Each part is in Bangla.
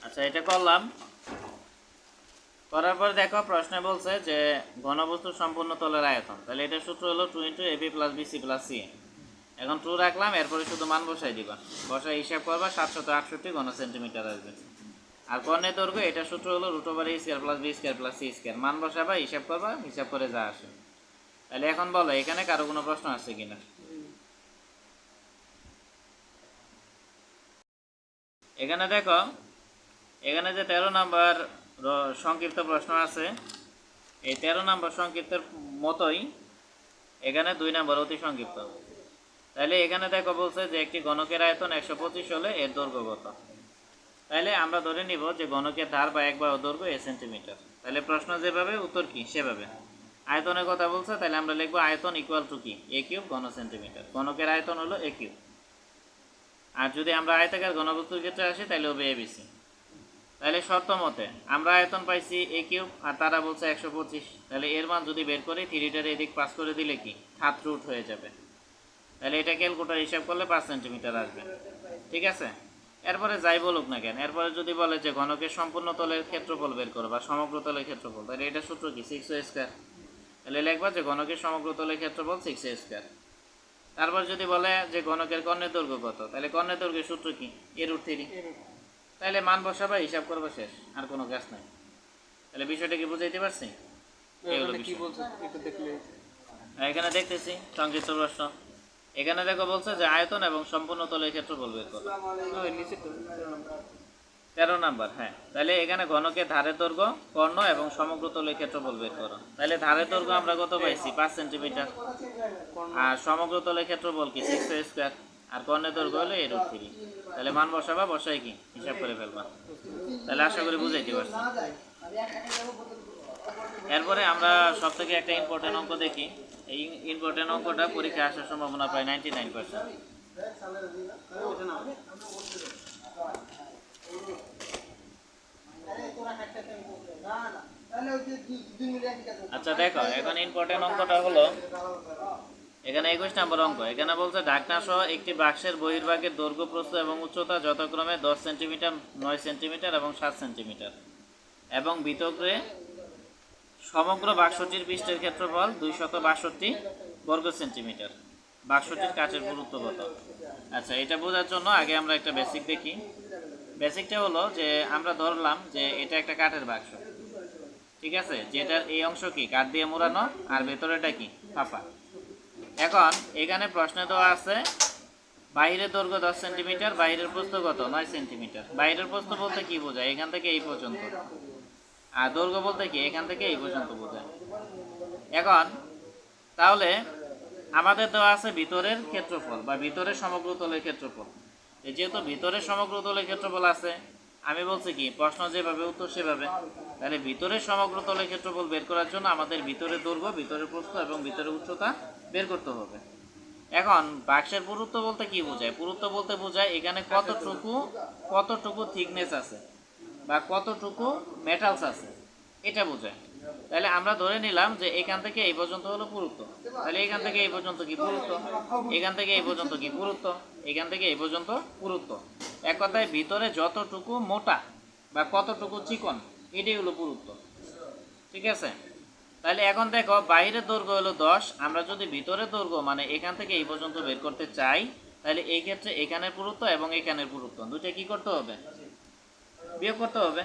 আচ্ছা, এটা করলাম। করার পর দেখো প্রশ্নে বলছে যে ঘনবস্তুর সম্পূর্ণ তলের আয়তন, তাহলে এটা সূত্র হলো 2 × ab + bc + c। এখন ট্রু রাখলাম, এরপরে শুধু মান বসাই দিবা, বসাই হিসাব করবা 768 ঘন সেন্টিমিটার আসবে। আর কর্ণের দৈর্ঘ্য এটা সূত্র হলো √a² + b² + c², মান বসাবা, হিসাব করবা, হিসাব করে যা আসে। তাহলে এখন বলো এখানে কারো কোনো প্রশ্ন আছে কিনা। এখানে দেখো, এখানে যে 13 নম্বর সংক্ষিপ্ত প্রশ্ন আছে, এই 13 নম্বর সংক্ষিপ্তের মতোই এখানে 2 নম্বর অতি সংক্ষিপ্ত। তাহলে এখানে দেখো বলছে যে একটি ঘনকের আয়তন 125 হলে এর দৈর্ঘ্য কত। তাহলে আমরা ধরে নিব যে ঘনকের ধার বা এক বাহু দৈর্ঘ্য a সেন্টিমিটার। তাহলে প্রশ্ন যেভাবে উত্তর কি সেভাবে। আয়তনের কথা বলছে, তাহলে আমরা লিখব আয়তন ইকুয়াল টু কি a³ ঘন সেন্টিমিটার। ঘনকের আয়তন হলো a³। আর যদি আমরা আয়তাকার ঘনবস্তুর ক্ষেত্রে আসি তাহলে হবে abc। তাহলে শর্ত মতে আমরা আয়তন পাইছি a³ আর তারা বলছে 125। তাহলে এর মান যদি বের করি, 3টার এদিক পাস করে দিলে কি হাত রুট হয়ে যাবে। তাহলে এটা ক্যালকুলেটর হিসাব করলে 5 সেন্টিমিটার আসবে। ঠিক আছে, এরপরে যাই বলুক না কেন, এরপরে যদি বলে যে ঘনকের সম্পূর্ণ তলের ক্ষেত্রফল বের করো বা সমগ্র তলের ক্ষেত্রফল, তাহলে এটা সূত্র কি 6a²। তাহলে লিখবা যে ঘনকের সমগ্র তলের ক্ষেত্রফল 6a²। তারপর যদি বলে যে ঘনকের কর্ণের দৈর্ঘ্য কত, তাহলে কর্ণের দৈর্ঘ্যের সূত্র কি a√3। তাহলে মান বসাবা, হিসাব করবা, শেষ, আর কোনো কাজ নাই। তাহলে বিষয়টা কি বুঝাইতে পারছি? এখানে দেখতেছি সংক্ষিপ্ত প্রশ্ন। এখানে দেখো বলছে যে আয়তন এবং সম্পূর্ণ তলের ক্ষেত্রফল বের করো। 13 নাম্বার। হ্যাঁ, তাহলে এখানে ঘনকের ধারের দৈর্ঘ্য, কর্ণ এবং সমগ্র তলের ক্ষেত্রফল বের করো। তাহলে ধারের দৈর্ঘ্য আমরা কত পাইছি 5 সেন্টিমিটার, আর সমগ্র তলের ক্ষেত্রফল কি 6a², আর কর্ণের দৈর্ঘ্য হলো a√3। তাহলে মান বসাবা, বসাই কি হিসাব করে ফেলবা। তাহলে আশা করি বুঝাইতে পারছি। এরপরে আমরা সব থেকে একটা ইম্পর্টেন্ট অঙ্ক দেখি। এই ইম্পর্টেন্ট অঙ্কটা পরীক্ষা আসার সম্ভাবনা প্রায় 99%। আচ্ছা দেখো, এখন ইম্পর্টেন্ট অঙ্কটা হলো এখানে 21 নম্বর অঙ্ক। এখানে বলছে ঢাকনা সহ একটি বাক্সের বহির্ভাগের দৈর্ঘ্য, প্রস্থ এবং উচ্চতা যথাক্রমে 10 সেন্টিমিটার, 9 সেন্টিমিটার এবং 7 সেন্টিমিটার, এবং ভিতরে সমগ্র বাক্সটির পৃষ্ঠের ক্ষেত্রফল 262 বর্গ সেন্টিমিটার। বাক্সটির কাচের পুরুত্ব কত? আচ্ছা, এটা বোঝার জন্য আগে আমরা একটা বেসিক দেখি। বেসিকটা হলো যে আমরা ধরলাম যে এটা একটা কাঠের বাক্স, ঠিক আছে, যেটার এই অংশ কি কাঠ দিয়ে মোড়ানো আর ভেতরেটা কি ফাঁপা। এখন এখানে প্রশ্নে দেওয়া আছে বাইরের দৈর্ঘ্য 10 সেন্টিমিটার, বাইরের প্রস্থ কত 9 সেন্টিমিটার। বাইরের প্রস্থ বলতে কি বোঝায়, এখান থেকে এই পর্যন্ত, আর দৈর্ঘ্য বলতে কি এখান থেকে এই পর্যন্ত বোঝায়। এখন তাহলে আমাদের দেওয়া আছে ভিতরের ক্ষেত্রফল বা ভিতরের সমগ্র তলের ক্ষেত্রফল। যেহেতু ভিতরের সমগ্র তলের ক্ষেত্রফল আছে, আমি বলছি কি প্রশ্ন যেভাবে উত্তর সেভাবে। তাহলে ভিতরের সমগ্র তলের ক্ষেত্রফল বের করার জন্য আমাদের ভিতরের দৈর্ঘ্য, ভিতরের প্রস্থ এবং ভিতরের উচ্চতা বের করতে হবে। এখন বাক্সের পুরুত্ব বলতে কি বোঝায়? পুরুত্ব বলতে বোঝায় এখানে কতটুকু থিকনেস আছে বা কতটুকু মেটালস আছে, এটা বোঝায়। তাহলে আমরা ধরে নিলাম যে এখান থেকে এই পর্যন্ত হলো পুরুত্ব। তাহলে এখান থেকে এই পর্যন্ত কি পুরুত্ব, এখান থেকে এই পর্যন্ত কি পুরুত্ব, এখান থেকে এই পর্যন্ত পুরুত্ব। এক কথায় ভিতরে যতটুকু মোটা বা কতটুকু চিকন, এটাই হলো পুরুত্ব। ঠিক আছে, তাহলে এখন দেখো বাইরের দৈর্ঘ্য হলো 10। আমরা যদি ভিতরের দৈর্ঘ্য মানে এখান থেকে এই পর্যন্ত বের করতে চাই, তাহলে এই ক্ষেত্রে এখানের পুরুত্ব এবং এখানের পুরুত্ব দুইটা কি করতে হবে, বিয়োগ করতে হবে।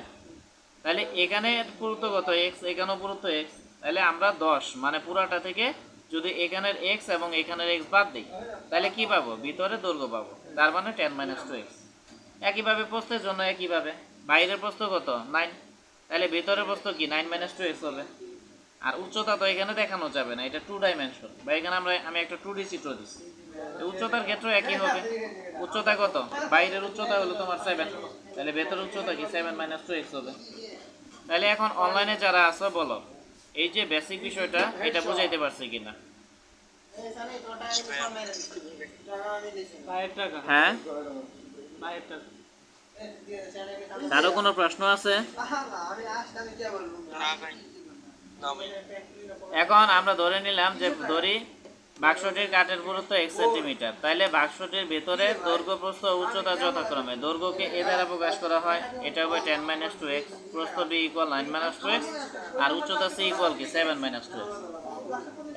তাহলে এখানে পুরুত্ব কত x, এখানেও পুরুত্ব x। তাহলে আমরা 10 মানে পুরাটা থেকে যদি এখানের x এবং এখানের x বাদ দিই, তাহলে কি পাবো, ভিতরে দৈর্ঘ্য পাবো, তার মানে 10 - 2x। একইভাবে প্রস্থের জন্য একইভাবে, বাইরের প্রস্থ কত 9, তাহলে ভিতরের প্রস্থ কি 9 - 2x হবে। আর উচ্চতা তো এখানে দেখানো যাবে না, এটা 2 ডাইমেনশন, বা এখানে আমি একটা 2D চিত্র দিচ্ছি। উচ্চতার ক্ষেত্রে একই হবে। উচ্চতা কত, বাইরের উচ্চতা হলো তোমার 7, তাহলে ভেতরের উচ্চতা কি 7 - 2x হবে। তাহলে এখন অনলাইনে যারা আছো বলো, এই যে বেসিক বিষয়টা এটা বুঝাইতে পারছি কিনা। হ্যাঁ, কারো কোনো প্রশ্ন আছে? এখন আমরা ধরে নিলাম যে বাক্সটির কাঠের পুরুত্ব 1 সেন্টিমিটার, তাইলে বাক্সটির ভেতরে দৈর্ঘ্য প্রস্থ ও উচ্চতা যথাক্রমে দৈর্ঘ্যকে এ দ্বারা প্রকাশ করা হয়, এটা হবে 10 - 2x, প্রস্থ b = 9 - 2x, আর উচ্চতা c = কি 7 - 2x।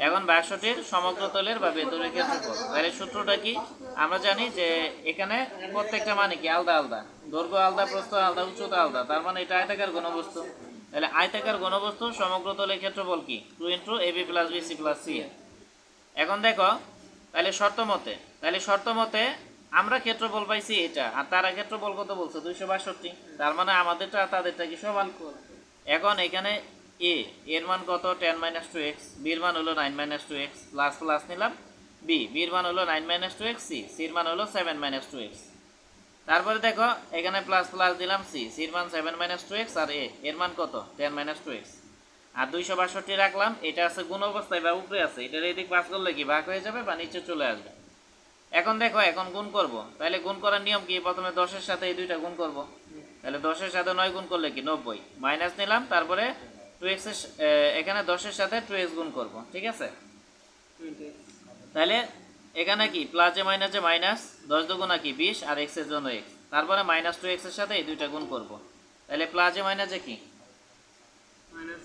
এখন বাক্সটির সমগ্র তলের বা ভেতরের ক্ষেত্রফল, তাহলে সূত্রটা কি আমরা জানি যে এখানে প্রত্যেকটা মানে কি আলাদা আলাদা, দৈর্ঘ্য আলাদা, প্রস্থ আলাদা, উচ্চতা আলাদা, তার মানে এটা আয়তাকার ঘনবস্তু। তাহলে আয়তাকার ঘনবস্তুর সমগ্র তলের ক্ষেত্রফল কি 2 × ab + bc + ca। এখন দেখো তাহলে শর্ত মতে আমরা ক্ষেত্রফল পাইছি এটা, আর তারা ক্ষেত্রফল কত বলছে 262, তার মানে আমাদেরটা আর তাদেরটা কি সমান। এখন এখানে a এর মান কত 10 - 2x, b এর মান হলো 9 - 2x, প্লাস প্লাস নিলাম, b এর মান হলো 9 - 2x, c এর মান হলো 7 - 2x। তারপরে দেখো এখানে প্লাস প্লাস দিলাম, c এর মান 7 - 2x, আর a এর মান কত 10 - 2x, আর 262 রাখলাম। এটা আছে গুণ অবস্থায় বা উপরে আছে, এটার এদিক পাস করলে কি ভাগ হয়ে যাবে বা নিচে চলে আসবে। এখন দেখো এখন গুণ করব, তাহলে গুণ করার নিয়ম কি প্রথমে 10 এর সাথে এই দুইটা গুণ করব, তাহলে 10 এর সাথে 9 গুণ করলে কি 90, মাইনাস নিলাম, তারপরে 2x এখানে 10 এর সাথে 2x গুণ করব, ঠিক আছে। তাহলে এখানে কি প্লাসে মাইনাসে মাইনাস, 10 দুগুণা কি 20, আর x এর জন্য x, তারপরে -2x এর সাথে এই দুইটা গুণ করব, তাহলে প্লাসে মাইনাসে কি মাইনাস।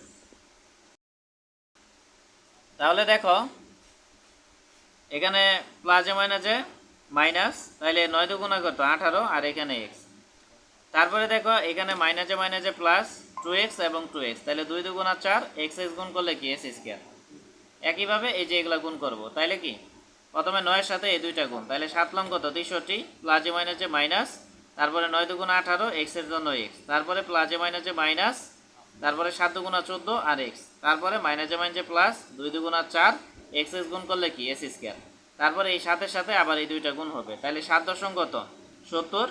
তাহলে দেখো এখানে প্লাসে মাইনাসে মাইনাস, তাহলে 9 দুগুণা কত 18, আর এখানে x। তারপরে দেখো এখানে মাইনাসে মাইনাসে প্লাস 2x এবং 2x, তাহলে 2 দুগুণা 4, x গুণ করলে কি s²। একইভাবে এই যে এগুলা গুণ করব, তাইলে কি প্রথমে 9 এর সাথে এই দুইটা গুণ, তাহলে 7 লং কত 63, প্লাসে মাইনাসে মাইনাস, তারপরে 9 দুগুণা 18, x এর জন্য x, তারপরে প্লাসে মাইনাসে মাইনাস, তারপরে 7 দুগুণা 14, আর x, তারপরে মাইনাসে মাইনাসে প্লাস 2 দুগুণা 4, x গুণ করলে কি s², তারপরে এই 7 এর সাথে আবার এই দুইটা গুণ হবে, তাহলে 7 দশম কত 70,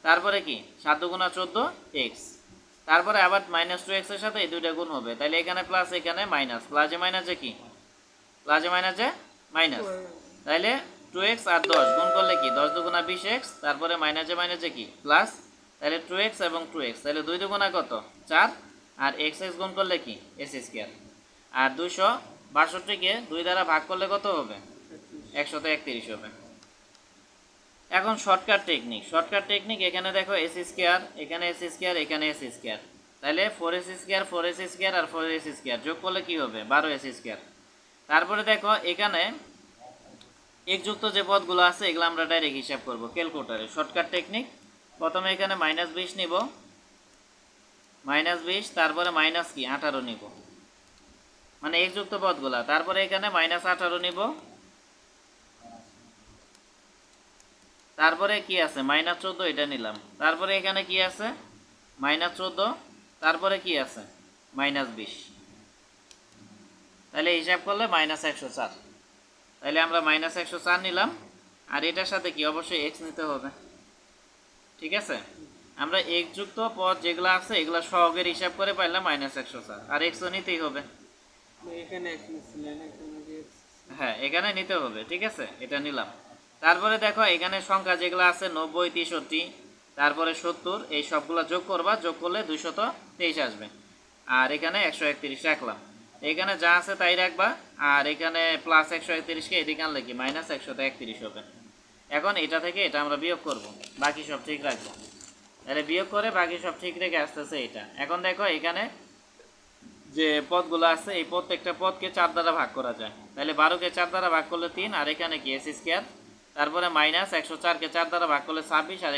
তারপরে কি 7 দুগুণা 14 x, তারপরে আবার -2x এর সাথে এই দুইটা গুণ হবে, তাহলে এখানে প্লাস এখানে মাইনাস, প্লাসে মাইনাসে কি প্লাসে মাইনাসে মাইনাস, তাহলে 2x আর 10 গুণ করলে কি 10 দুগুণা 20x, তারপরে মাইনাসে মাইনাসে কি প্লাস, তাহলে 2x এবং 2x, তাহলে 2 দুগুণা কত 4, আর x গুণ করলে কি s², আর 262 কে 2 দ্বারা ভাগ করলে কত হবে 131 হবে। এখন শর্টকাট টেকনিক, এখানে দেখো s², এখানে s², এখানে s², তাহলে 4s², 4s² আর 4s² যোগ করলে কি হবে 12s²। তারপরে দেখো এখানে একযুক্ত যে পদগুলো আছে এগুলো আমরা ডাইরেক্ট হিসাব করব ক্যালকুলেটরে। শর্টকাট টেকনিক, প্রথমে এখানে -20 নিব, -20, তারপরে মাইনাস কি 18 নিব, মানে একযুক্ত পদগুলা, তারপরে এখানে -18 নিব, তারপরে কি আছে -14 এটা নিলাম, তারপরে এখানে কি আছে -14, তারপরে কি আছে -20, তাহলে হিসাব করলে -104, তাহলে আমরা -104 নিলাম, আর এটার সাথে কি অবশ্যই x নিতে হবে, ঠিক আছে। আমরা x যুক্ত পদ যেগুলো আছে এগুলো সহগের হিসাব করে পাইলাম -104, আর x তো নিতেই হবে, হ্যাঁ এখানে নিতে হবে, ঠিক আছে, এটা নিলাম। তারপরে দেখো এখানে সংখ্যা যেগুলো আছে 90, 63, তারপরে 70, এই সবগুলো যোগ করবা, যোগ করলে 223 আসবে, আর এখানে 131 রাখলাম, এখানে যা আছে তাই রাখবা, আর এখানে প্লাস 131 কে এদিকে আনলে কি -131 হবে। এখন এটা থেকে এটা আমরা বিয়োগ করব, বাকি সব ঠিক রাখবো, তাহলে বিয়োগ করে বাকি সব ঠিক রেখে আসতেছে এটা। এখন দেখো এখানে যে পদগুলো আছে এই প্রত্যেকটা পদকে 4 দ্বারা ভাগ করা যায়, তাহলে 12 কে 4 দ্বারা ভাগ করলে 3, আর এখানে কি s², তারপরে -104 কে 4 দ্বারা ভাগ করলে 26, আর